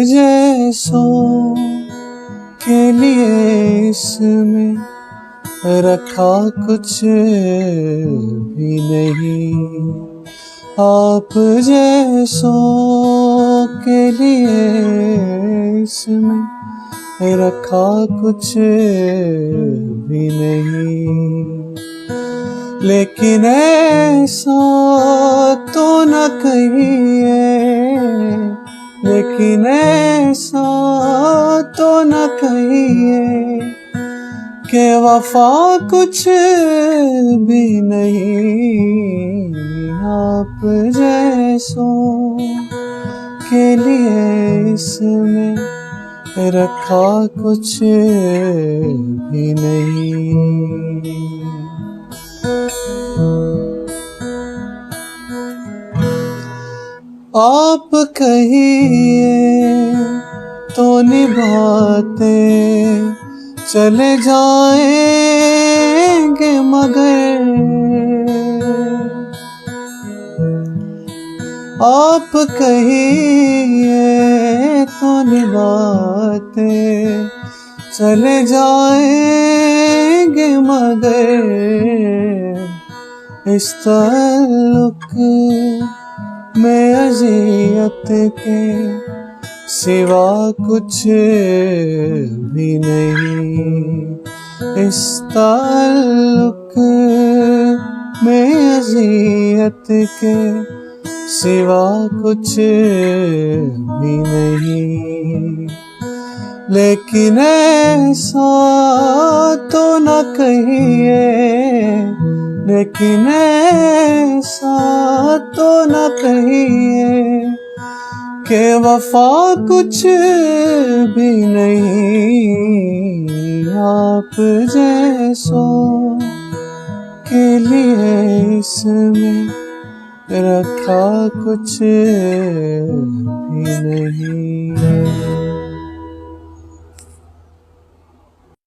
जैसों के लिए इसमें रखा कुछ भी नहीं। आप जैसों के लिए इसमें रखा कुछ भी नहीं। लेकिन ऐसा तो न कहिए, लेकिन ऐसा तो न कहिए कि वफा कुछ भी नहीं। आप जैसों के लिए इसमें रखा कुछ भी नहीं। आप कहिए तो निभाते चले जाएंगे, मगर आप कहिए तो निभाते चले जाएंगे, मगर इस ताल्लुक में अज़ियत के सिवा कुछ भी नहीं। इस ताल्लुक में अज़ियत के सिवा कुछ भी नहीं। लेकिन ऐसा तो न कहिए, लेकिन ऐसा तो न कहिए कि वफा कुछ भी नहीं। आप जैसों के लिए इसमें रखा कुछ भी नहीं।